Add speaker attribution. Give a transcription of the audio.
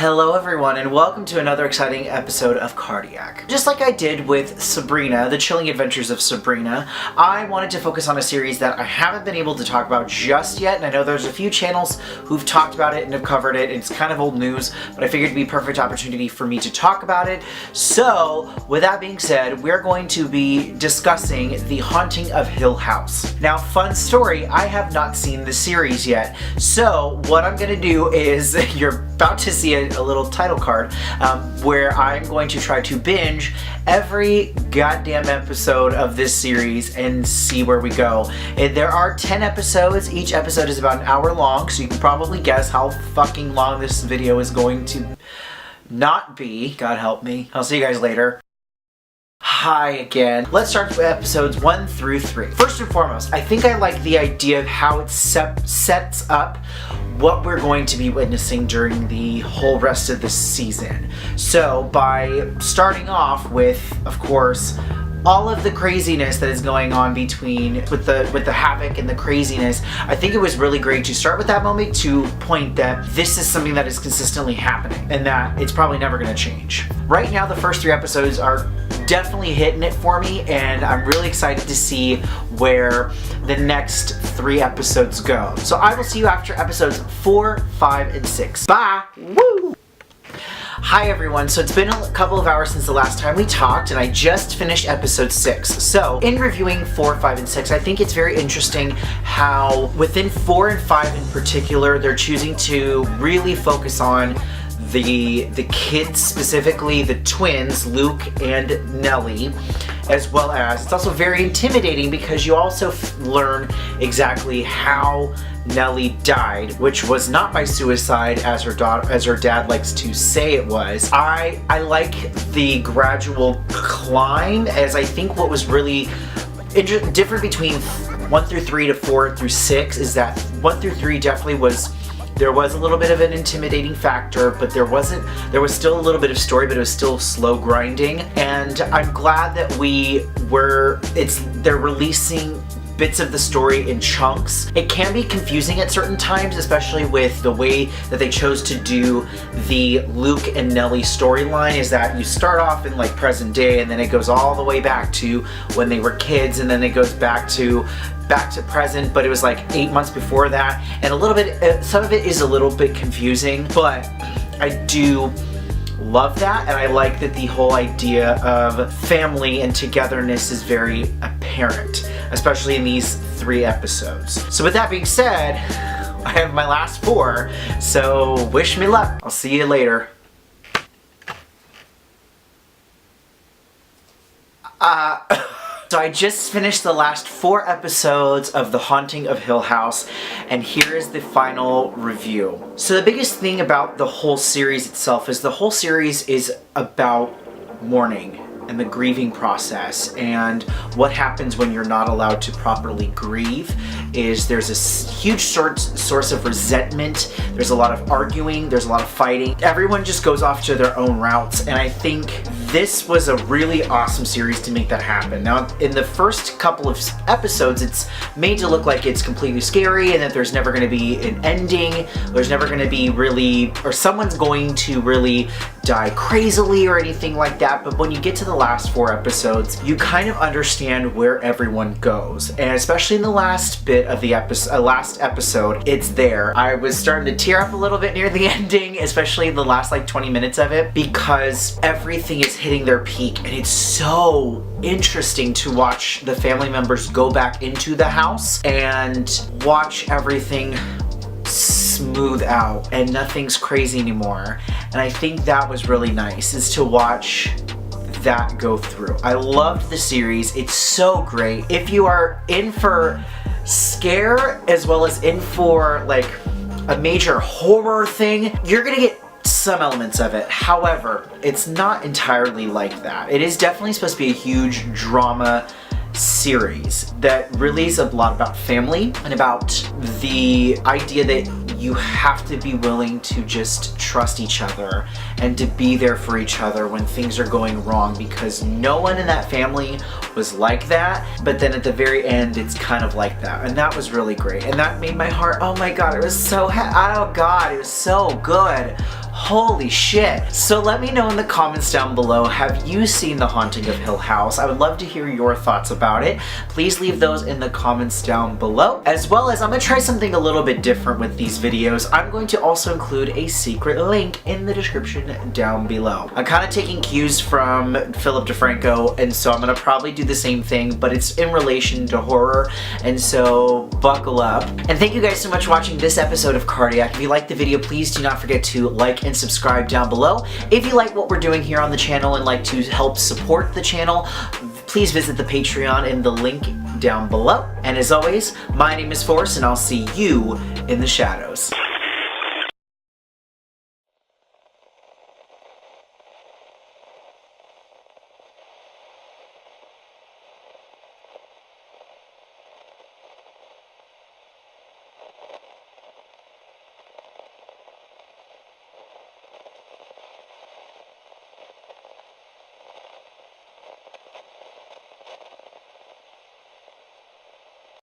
Speaker 1: Hello everyone, and welcome to another exciting episode of Cardiac. Just like I did with Sabrina, The Chilling Adventures of Sabrina, I wanted to focus on a series that I haven't been able to talk about just yet, and I know there's a few channels who've talked about it and have covered it, and it's kind of old news, but I figured it'd be a perfect opportunity for me to talk about it. So, with that being said, we're going to be discussing The Haunting of Hill House. Now, fun story, I have not seen the series yet, so what I'm gonna do is, you're about to see a little title card where I'm going to try to binge every goddamn episode of this series and see where we go. And there are 10 episodes. Each episode is about an hour long, so you can probably guess how fucking long this video is going to not be. God help me. I'll see you guys later. Hi again. Let's start with episodes 1 through 3. First and foremost, I think I like the idea of how it sets up what we're going to be witnessing during the whole rest of the season. So by starting off with, of course, all of the craziness that is going on with the havoc and the craziness, I think it was really great to start with that moment to point that this is something that is consistently happening and that it's probably never going to change. Right now, the first 3 episodes are definitely hitting it for me, and I'm really excited to see where the next 3 episodes go. So I will see you after episodes 4, 5, and 6. Bye! Woo! Hi everyone, so it's been a couple of hours since the last time we talked, and I just finished episode 6. So, in reviewing 4, 5, and 6, I think it's very interesting how within 4 and 5 in particular, they're choosing to really focus on the kids, specifically the twins, Luke and Nellie, as well as it's also very intimidating because you also learn exactly how Nellie died, which was not by suicide as her dad likes to say it was. I like the gradual climb, as I think what was really different between 1 through 3 to 4 through 6 is that 1 through 3 definitely there was a little bit of an intimidating factor, but there was still a little bit of story, but it was still slow grinding. And I'm glad that they're releasing bits of the story in chunks. It can be confusing at certain times, especially with the way that they chose to do the Luke and Nellie storyline, is that you start off in like present day and then it goes all the way back to when they were kids, and then it goes back to present, but it was like 8 months before that, and a little bit, some of it is a little bit confusing, but I do love that, and I like that the whole idea of family and togetherness is very apparent, especially in these 3 episodes. So with that being said, I have my last 4, so wish me luck. I'll see you later. So I just finished the last 4 episodes of The Haunting of Hill House, and here is the final review. So the biggest thing about the whole series itself is the whole series is about mourning and the grieving process, and what happens when you're not allowed to properly grieve is there's a huge source of resentment, there's a lot of arguing, there's a lot of fighting. Everyone just goes off to their own routes, and I think this was a really awesome series to make that happen. Now, in the first couple of episodes, it's made to look like it's completely scary and that there's never going to be an ending, there's never going to be really, or someone's going to really die crazily or anything like that, but when you get to the last 4 episodes, you kind of understand where everyone goes, and especially in the last bit of the last episode, it's there. I was starting to tear up a little bit near the ending, especially in the last like 20 minutes of it, because everything is hitting their peak, and it's so interesting to watch the family members go back into the house and watch everything smooth out and nothing's crazy anymore. And I think that was really nice, is to watch that go through. I loved the series. It's so great. If you are in for scare as well as in for like a major horror thing, you're gonna get some elements of it. However, it's not entirely like that. It is definitely supposed to be a huge drama series that really is a lot about family and about the idea that you have to be willing to just trust each other and to be there for each other when things are going wrong, because no one in that family was like that, but then at the very end it's kind of like that, and that was really great, and that made my heart, oh my god, it was so oh god, it was so good. Holy shit. So let me know in the comments down below, have you seen The Haunting of Hill House? I would love to hear your thoughts about it. Please leave those in the comments down below. As well as I'm gonna try something a little bit different with these videos. I'm going to also include a secret link in the description down below. I'm kind of taking cues from Philip DeFranco, and so I'm gonna probably do the same thing, but it's in relation to horror, and so buckle up. And thank you guys so much for watching this episode of Cardiac. If you liked the video, please do not forget to like and subscribe down below. If you like what we're doing here on the channel and like to help support the channel, please visit the Patreon in the link down below. And as always, my name is Forrest, and I'll see you in the shadows.